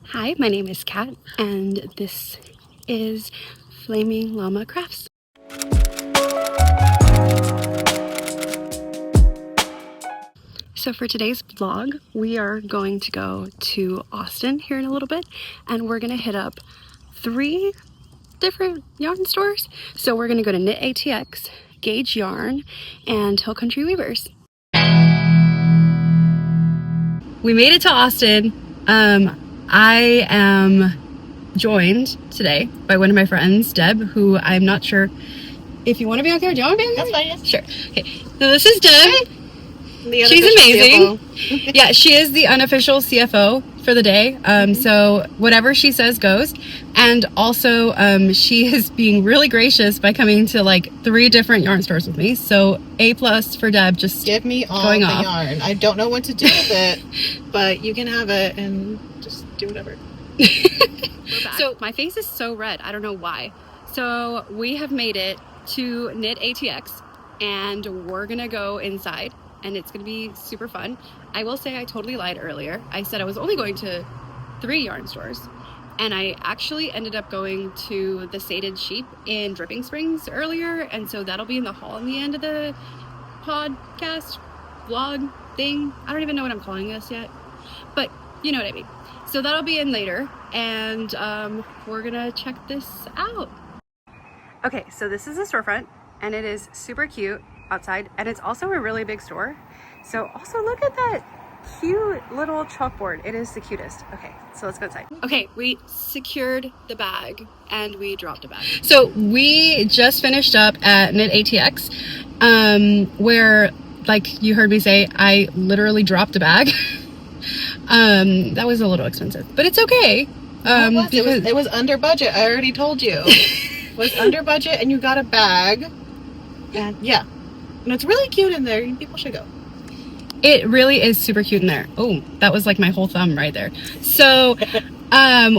Hi, my name is Kat, and this is Flaming Llama Crafts. So for today's vlog, we are going to go to Austin here in a little bit, and we're gonna hit up 3 different yarn stores. So we're gonna go to Knit ATX, Gauge Yarn, and Hill Country Weavers. We made it to Austin. I am joined today by one of my friends, Deb, who I'm not sure if you want to be on camera. Do you want to be on camera? That's fine, yes. Sure. Okay. So this is Deb. She's amazing. Yeah, she is the unofficial CFO for the day. So whatever she says goes. And also, she is being really gracious by coming to like 3 different yarn stores with me. So A+ for Deb. Just give me all the yarn. I don't know what to do with it, but you can have it and just do whatever. So my face is so red. I don't know why. So we have made it to Knit ATX, and we're gonna go inside, and it's gonna be super fun. I will say I totally lied earlier. I said I was only going to 3 yarn stores, and I actually ended up going to the Sated Sheep in Dripping Springs earlier, and so that'll be in the haul in the end of the podcast vlog thing. I don't even know what I'm calling this yet, but you know what I mean. So that'll be in later, and we're gonna check this out. Okay, so this is the storefront, and it is super cute outside, and it's also a really big store. So also look at that cute little chalkboard. It is the cutest. Okay, so let's go inside. Okay, we secured the bag, and we dropped a bag. So we just finished up at Knit ATX, where, like you heard me say, I literally dropped a bag. That was a little expensive, but it's okay. It was under budget. I already told you. It was under budget, and you got a bag. And yeah, and it's really cute in there. People should go. It really is super cute in there. Oh, that was like my whole thumb right there. So,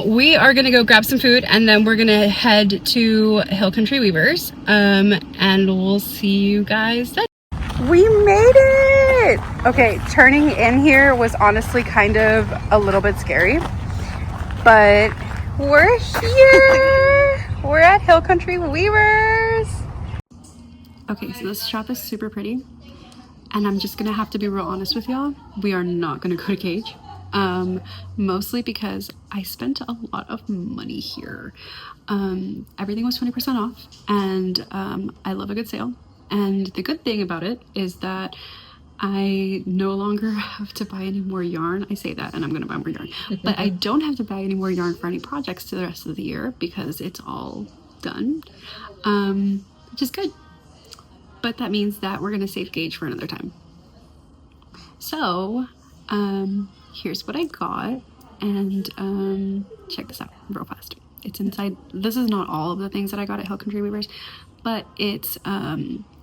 we are gonna go grab some food, and then we're gonna head to Hill Country Weavers, and we'll see you guys then. We made it! Okay, turning in here was honestly kind of a little bit scary, but we're here! We're at Hill Country Weavers! Okay, so this shop is super pretty, and I'm just gonna have to be real honest with y'all. We are not gonna go to Gauge, mostly because I spent a lot of money here. Everything was 20% off, and I love a good sale. And the good thing about it is that I no longer have to buy any more yarn. I say that and I'm gonna buy more yarn, but I don't have to buy any more yarn for any projects to the rest of the year because it's all done, which is good. But that means that we're gonna save Gauge for another time. So here's what I got, and check this out real fast. It's inside. This is not all of the things that I got at Hill Country Weavers, but it's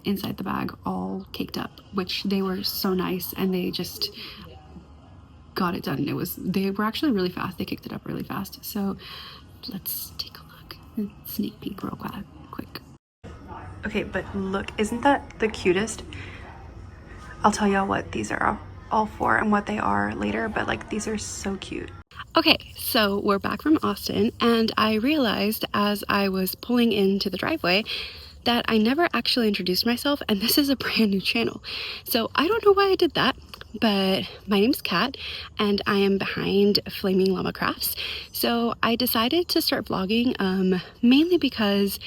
inside the bag all caked up, which they were so nice, and they just got it done. They were actually really fast. They kicked it up really fast. So let's take a look. Sneak peek real quick. Okay, but look, isn't that the cutest? I'll tell y'all what these are all for and what they are later, but like these are so cute. Okay, so we're back from Austin, and I realized as I was pulling into the driveway that I never actually introduced myself, and this is a brand new channel. So I don't know why I did that, but my name's Kat, and I am behind Flaming Llama Crafts. So I decided to start vlogging, mainly because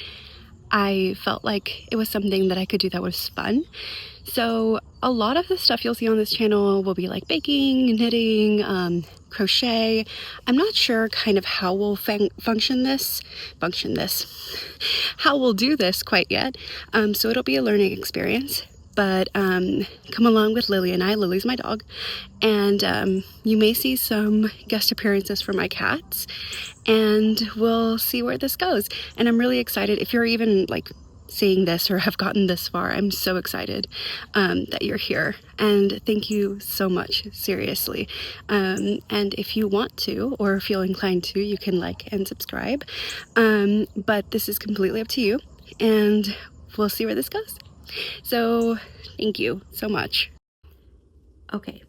I felt like it was something that I could do that was fun. So a lot of the stuff you'll see on this channel will be like baking, knitting, crochet. I'm not sure kind of how we'll function this, how we'll do this quite yet. So it'll be a learning experience, but come along with Lily and I. Lily's my dog, and you may see some guest appearances from my cats, and we'll see where this goes. And I'm really excited. If you're even like seeing this or have gotten this far, I'm so excited that you're here, and thank you so much, seriously. And if you want to or feel inclined to, you can like and subscribe, but this is completely up to you, and we'll see where this goes. So thank you so much. Okay,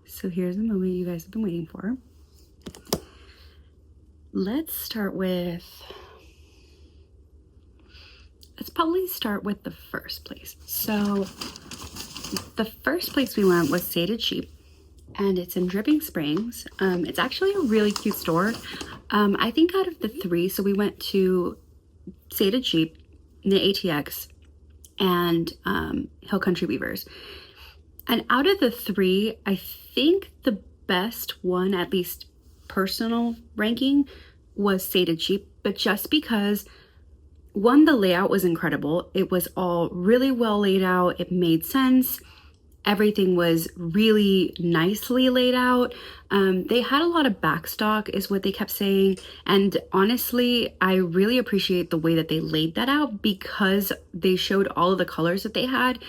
so here's the moment you guys have been waiting for. let's probably start with the first place. So the first place we went was Sated Sheep, and it's in Dripping Springs. It's actually a really cute store. I think out of the three, so we went to Sated Sheep, the ATX, and Hill Country Weavers. And out of the three, I think the best one, at least personal ranking, was Sated Sheep, but just because one, the layout was incredible. It was all really well laid out. It made sense. Everything was really nicely laid out. They had a lot of backstock is what they kept saying. And honestly, I really appreciate the way that they laid that out because they showed all of the colors that they had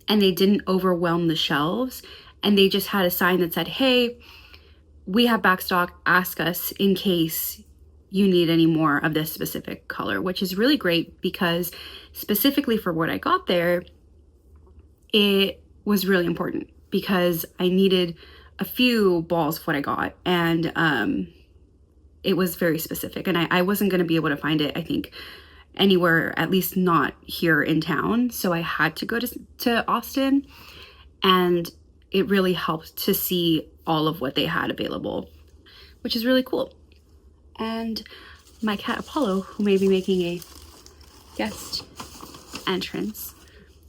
and they didn't overwhelm the shelves. And they just had a sign that said, hey, we have backstock, ask us in case you need any more of this specific color, which is really great because specifically for what I got there, it was really important because I needed a few balls of what I got, and it was very specific, and I wasn't going to be able to find it, I think, anywhere, at least not here in town, so I had to go to Austin, and it really helped to see all of what they had available, which is really cool. And my cat Apollo, who may be making a guest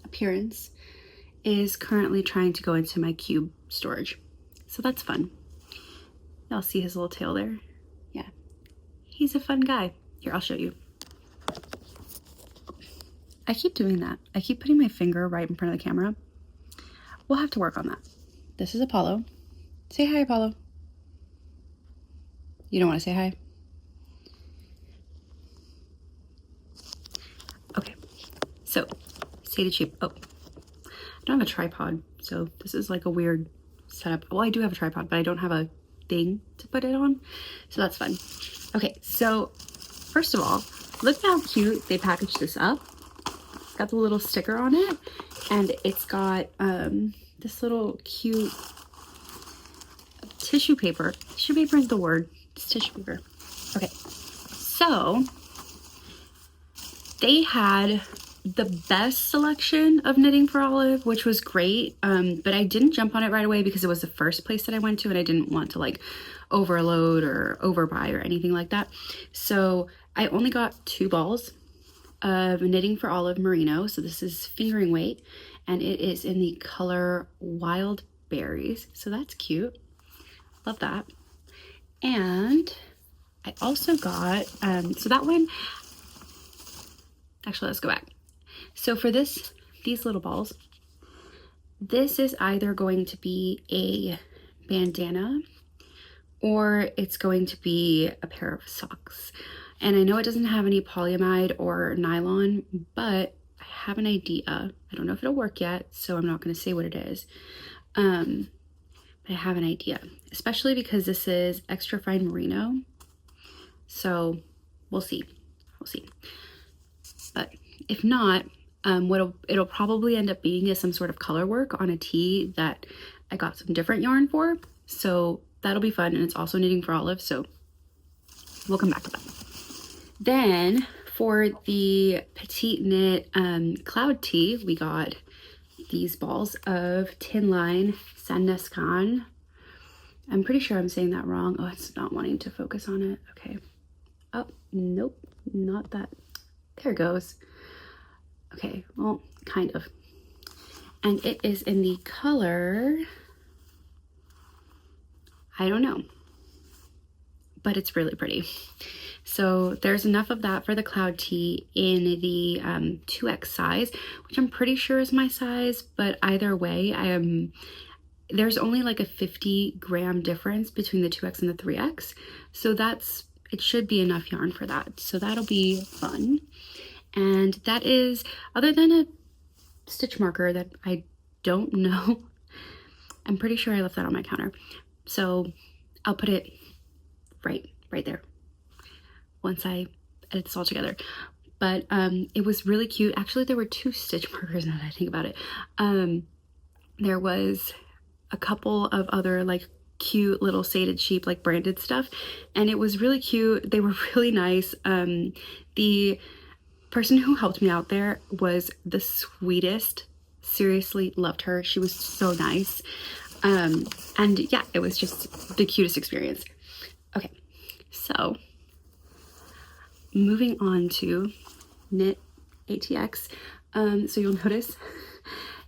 appearance, is currently trying to go into my cube storage. So that's fun. Y'all see his little tail there? Yeah. He's a fun guy. Here, I'll show you. I keep doing that. I keep putting my finger right in front of the camera. We'll have to work on that. This is Apollo. Say hi, Apollo. You don't want to say hi? Okay. So, Sated Sheep. Oh, I don't have a tripod, so this is like a weird setup. Well, I do have a tripod, but I don't have a thing to put it on, so that's fun. Okay, so first of all, look how cute they packaged this up. It's got the little sticker on it, and it's got this little cute tissue paper. Tissue paper is the word. It's tissue paper. Okay, so they had the best selection of Knitting for Olive, which was great, but I didn't jump on it right away because it was the first place that I went to and I didn't want to like overload or overbuy or anything like that. So I only got 2 balls of Knitting for Olive Merino. So this is fingering weight and it is in the color Wild Berries. So that's cute. Love that. And I also got, so that one, actually, let's go back. So for these little balls, this is either going to be a bandana or it's going to be a pair of socks. And I know it doesn't have any polyamide or nylon, but I have an idea. I don't know if it'll work yet, so I'm not going to say what it is. But I have an idea, especially because this is extra fine merino. So we'll see. We'll see. But if not, what it'll probably end up being is some sort of color work on a tee that I got some different yarn for. So that'll be fun, and it's also Knitting for Olive, so we'll come back to that. Then for the Petite Knit cloud tee, we got these balls of Tin Line Sandescan. I'm pretty sure I'm saying that wrong. Oh, it's not wanting to focus on it. Okay. Oh, nope, not that. There it goes. Okay, well, kind of. And it is in the color, I don't know, but it's really pretty. So there's enough of that for the cloud tee in the 2X size, which I'm pretty sure is my size, but either way, there's only like a 50 gram difference between the 2X and the 3X. So it should be enough yarn for that. So that'll be fun. And that is, other than a stitch marker that I don't know, I'm pretty sure I left that on my counter. So I'll put it right there once I edit this all together. But it was really cute. Actually, there were 2 stitch markers now that I think about it. There was a couple of other like cute little Sated Sheep like branded stuff, and it was really cute. They were really nice. The person who helped me out there was the sweetest. Seriously, loved her. She was so nice. And yeah, it was just the cutest experience. Okay, so moving on to Knit ATX. So you'll notice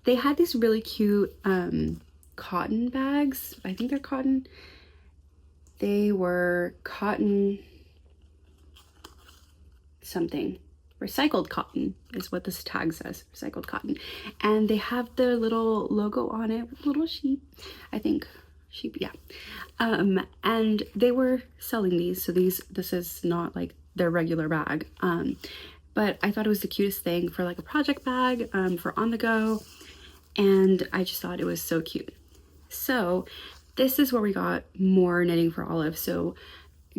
they had these really cute cotton bags. I think they're cotton. They were cotton something. Recycled cotton is what this tag says, recycled cotton. And they have their little logo on it, little sheep, I think. Sheep, yeah. And they were selling these. So this is not like their regular bag. But I thought it was the cutest thing for like a project bag, for on the go. And I just thought it was so cute. So this is where we got more knitting for Olive. So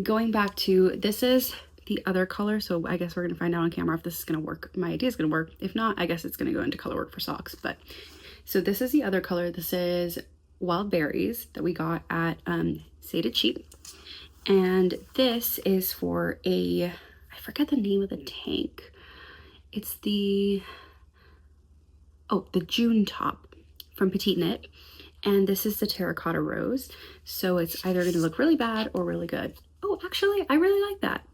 going back to, this is the other color. So I guess we're going to find out on camera if this is going to work. My idea is going to work. If not, I guess it's going to go into color work for socks. But so this is the other color. This is Wild Berries that we got at Sated Sheep. And this is for a, I forget the name of the tank. It's the, oh, the June top from Petite Knit. And this is the Terracotta Rose. So it's either going to look really bad or really good. Oh, actually, I really like that.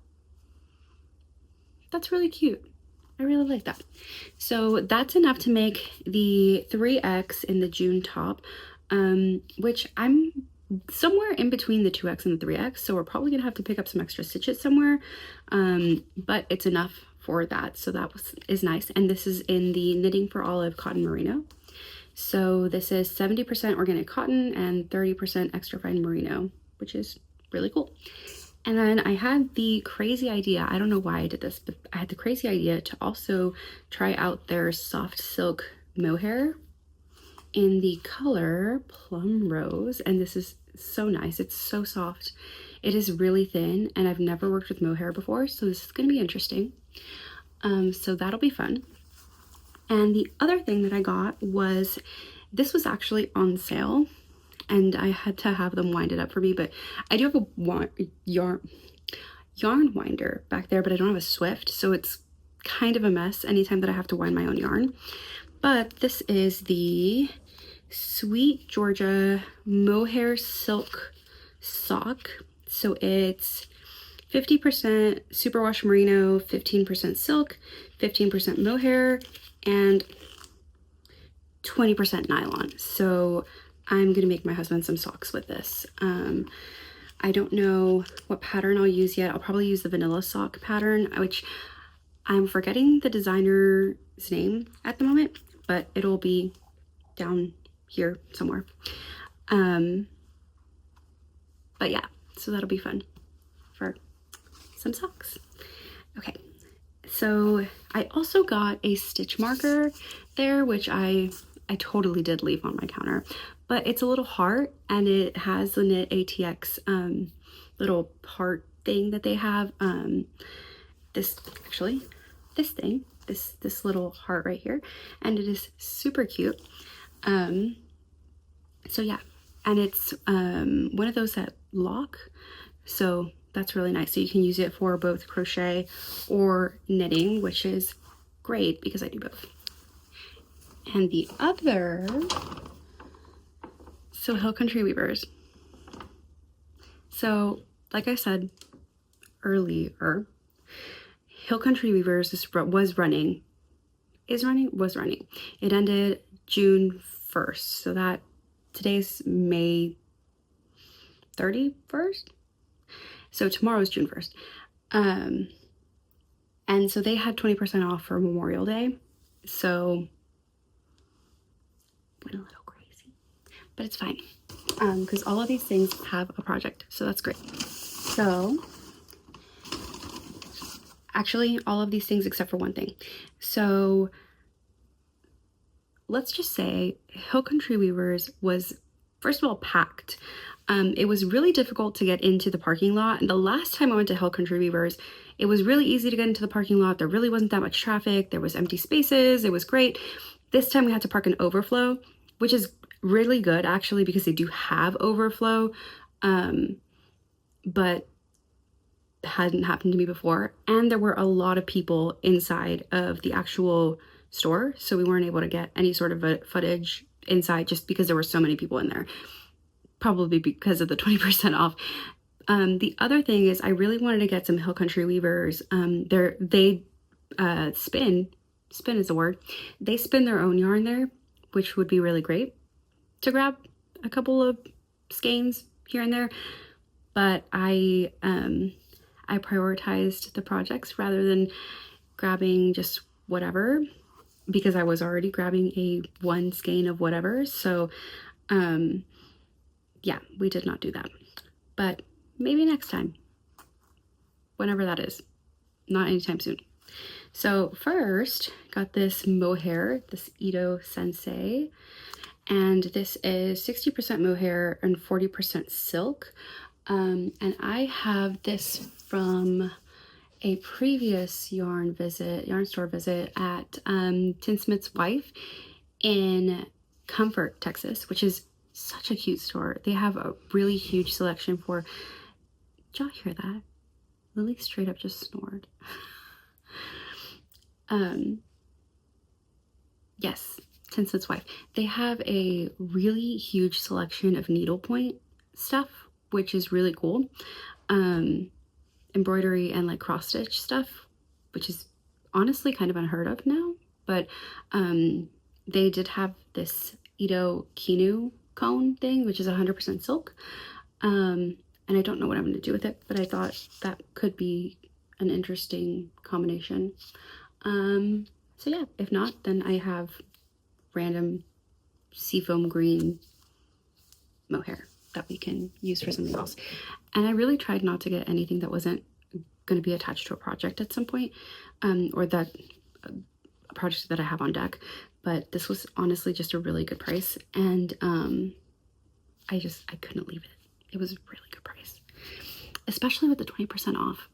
That's really cute. I really like that. So that's enough to make the 3X in the June top, which I'm somewhere in between the 2X and the 3X. So we're probably going to have to pick up some extra stitches somewhere, but it's enough for that. So that is nice. And this is in the Knitting for Olive Cotton Merino. So this is 70% organic cotton and 30% extra fine merino, which is really cool. And then I had the crazy idea, I don't know why I did this, but I had the crazy idea to also try out their soft silk mohair in the color Plum Rose. And this is so nice. It's so soft. It is really thin, and I've never worked with mohair before, so this is going to be interesting. So that'll be fun. And the other thing that I got was, this was actually on sale, and I had to have them wind it up for me, but I do have a yarn winder back there, but I don't have a Swift, so it's kind of a mess anytime that I have to wind my own yarn. But this is the Sweet Georgia Mohair Silk Sock. So it's 50% superwash merino, 15% silk, 15% mohair, and 20% nylon. So I'm gonna make my husband some socks with this. I don't know what pattern I'll use yet. I'll probably use the vanilla sock pattern, which I'm forgetting the designer's name at the moment, but it'll be down here somewhere. But yeah, so that'll be fun for some socks. Okay, so I also got a stitch marker there, which I totally did leave on my counter, but it's a little heart, and it has the Knit ATX little heart thing that they have. This little heart right here, and it is super cute. So yeah, and it's one of those that lock, so that's really nice. So you can use it for both crochet or knitting, which is great because I do both. And the other, so Hill Country Weavers. So like I said earlier, Hill Country Weavers was running. It ended June 1st. So that today's May 31st. So tomorrow is June 1st. And so they had 20% off for Memorial Day. So went a little crazy, but it's fine. Because all of these things have a project. So that's great. So actually all of these things except for one thing. So let's just say Hill Country Weavers was, first of all, packed. It was really difficult to get into the parking lot. And the last time I went to Hill Country Weavers, it was really easy to get into the parking lot. There really wasn't that much traffic. There was empty spaces. It was great. This time we had to park an overflow, which is really good actually, because they do have overflow, but hadn't happened to me before. And there were a lot of people inside of the actual store, so we weren't able to get any sort of footage inside just because there were so many people in there, probably because of the 20% off. The other thing is I really wanted to get some Hill Country Weavers. They spin is the word. They spin their own yarn there, which would be really great to grab a couple of skeins here and there. But I prioritized the projects rather than grabbing just whatever, because I was already grabbing a one skein of whatever. So yeah, we did not do that, but maybe next time, whenever that is, not anytime soon. So first, got this mohair, this Ito Sensei, and this is 60% mohair and 40% silk. And I have this from a previous yarn store visit at Tinsmith's Wife in Comfort, Texas, which is such a cute store. They have a really huge selection for, did y'all hear that? Lily straight up just snored. Yes, Tinsmith's Wife. They have a really huge selection of needlepoint stuff, which is really cool. Embroidery and like cross stitch stuff, which is honestly kind of unheard of now. But they did have this Ito Kinu cone thing, which is 100% silk. And I don't know what I'm going to do with it, but I thought that could be an interesting combination. So yeah, if not, then I have random seafoam green mohair that we can use for something else. And I really tried not to get anything that wasn't going to be attached to a project at some point, or that a project that I have on deck. But this was honestly just a really good price, and I couldn't leave it. It was a really good price, especially with the 20% off.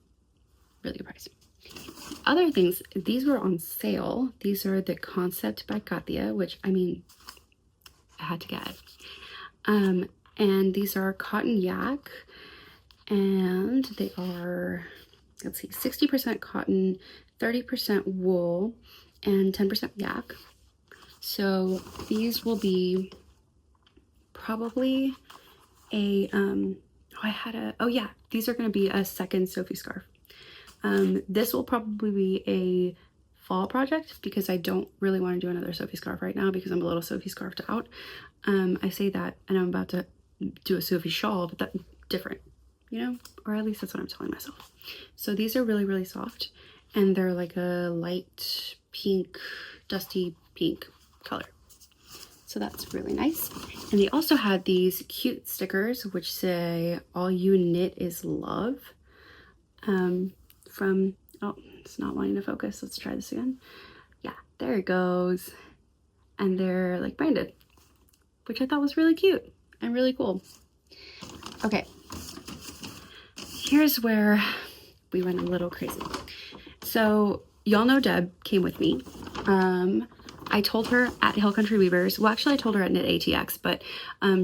Really good price. Other things, these were on sale. These are the Concept by Katia, which, I mean, I had to get. And these are cotton yak, and they are, let's see, 60% cotton, 30% wool, and 10% yak. So these will be probably a, these are going to be a second Sophie scarf. This will probably be a fall project because I don't really want to do another Sophie scarf right now because I'm a little Sophie scarfed out. I say that and I'm about to do a Sophie shawl, but that's different, you know, or at least that's what I'm telling myself. So these are really, really soft, and they're like a light pink, dusty pink color. So that's really nice. And they also had these cute stickers which say "All you knit is love." From, oh, it's not wanting to focus. Let's try this again. Yeah, there it goes. And they're like branded, which I thought was really cute and really cool. Okay, here's where we went a little crazy. So y'all know Deb came with me. I told her at Hill Country Weavers, well, actually I told her at Knit ATX, but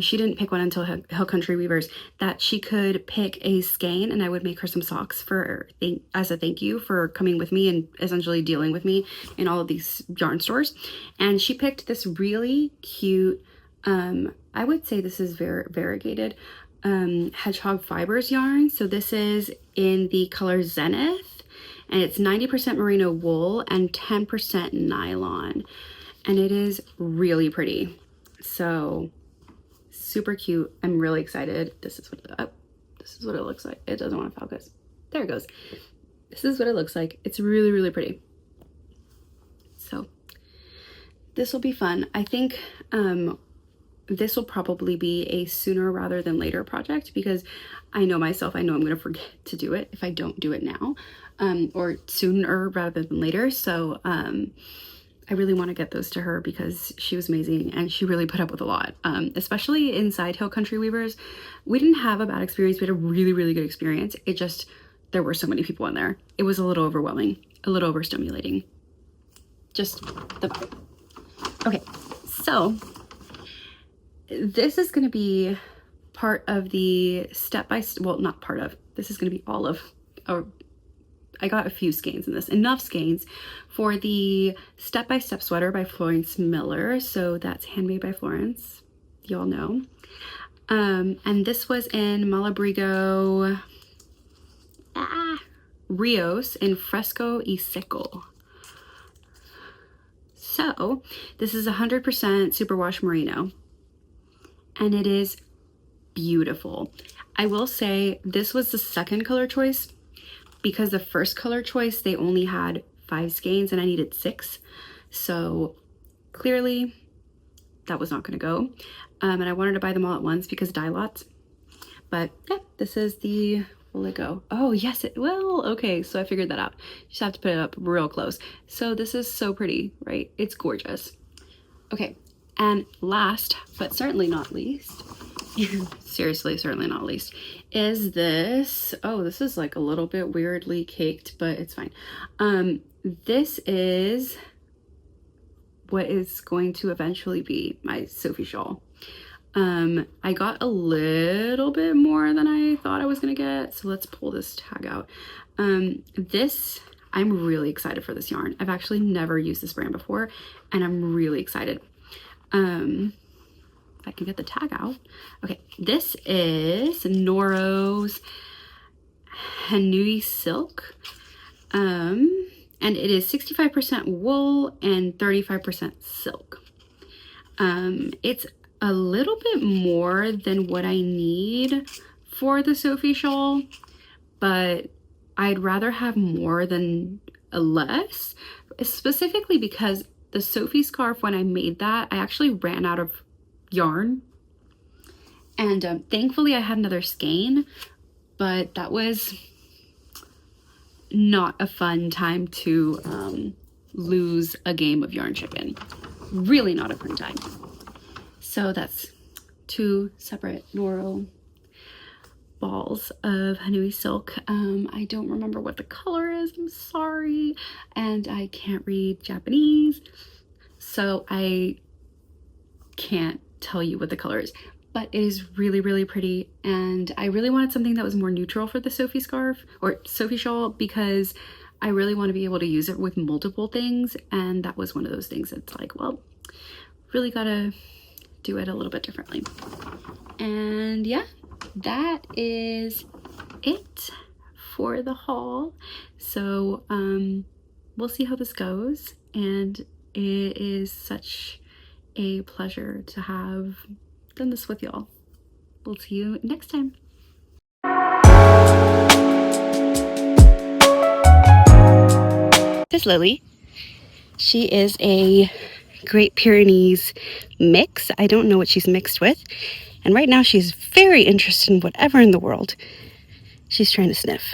she didn't pick one until Hill Country Weavers, that she could pick a skein and I would make her some socks for as a thank you for coming with me and essentially dealing with me in all of these yarn stores. And she picked this really cute, I would say this is variegated, hedgehog fibers yarn. So this is in the color Zenith, and it's 90% merino wool and 10% nylon. And it is really pretty. So super cute. I'm really excited. This is what it looks like. It doesn't want to focus. There it goes. This is what it looks like. It's really, really pretty. So this will be fun. I think this will probably be a sooner rather than later project because I know myself. I know I'm going to forget to do it if I don't do it now, or sooner rather than later. So I really want to get those to her because she was amazing and she really put up with a lot, especially inside Hill Country Weavers. We didn't have a bad experience. We had a really, really good experience. It just, there were so many people in there. It was a little overwhelming, a little overstimulating. Just the vibe. Okay, so this is going to be part of the well, not part of, this is going to be all of, or I got a few skeins in this, enough skeins for the Step by Step sweater by Florence Miller. So that's Handmade by Florence, you all know. And this was in Malabrigo Rios in Fresco y Seco. So this is 100% superwash merino, and it is beautiful. I will say this was the second color choice because the first color choice, they only had 5 skeins and I needed 6. So clearly that was not going to go. And I wanted to buy them all at once because dye lots. But yeah, this is the, will it go? Oh yes, it will. Okay, so I figured that out. Just have to put it up real close. So this is so pretty, right? It's gorgeous. Okay, and last, but certainly not least, seriously, certainly not least, is this. Oh, this is like a little bit weirdly caked, but it's fine. This is what is going to eventually be my Sophie shawl. I got a little bit more than I thought I was gonna get, so let's pull this tag out. This, I'm really excited for this yarn. I've actually never used this brand before, and I'm really excited. If I can get the tag out. Okay, this is Noro's Hanui Silk. And it is 65% wool and 35% silk. It's a little bit more than what I need for the Sophie shawl, but I'd rather have more than less, specifically because the Sophie scarf, when I made that, I actually ran out of yarn, and thankfully I had another skein, but that was not a fun time to lose a game of yarn chicken. Really not a fun time. So that's 2 separate Noro balls of Hanui Silk. I don't remember what the color is, I'm sorry, and I can't read Japanese, so I can't tell you what the color is, but it is really, really pretty, and I really wanted something that was more neutral for the Sophie scarf, or Sophie shawl, because I really want to be able to use it with multiple things, and that was one of those things that's like, well, really gotta do it a little bit differently. And yeah, that is it for the haul. So we'll see how this goes, and it is such a pleasure to have done this with y'all. We'll see you next time. This is Lily. She is a Great Pyrenees mix. I don't know what she's mixed with, and right now she's very interested in whatever in the world she's trying to sniff.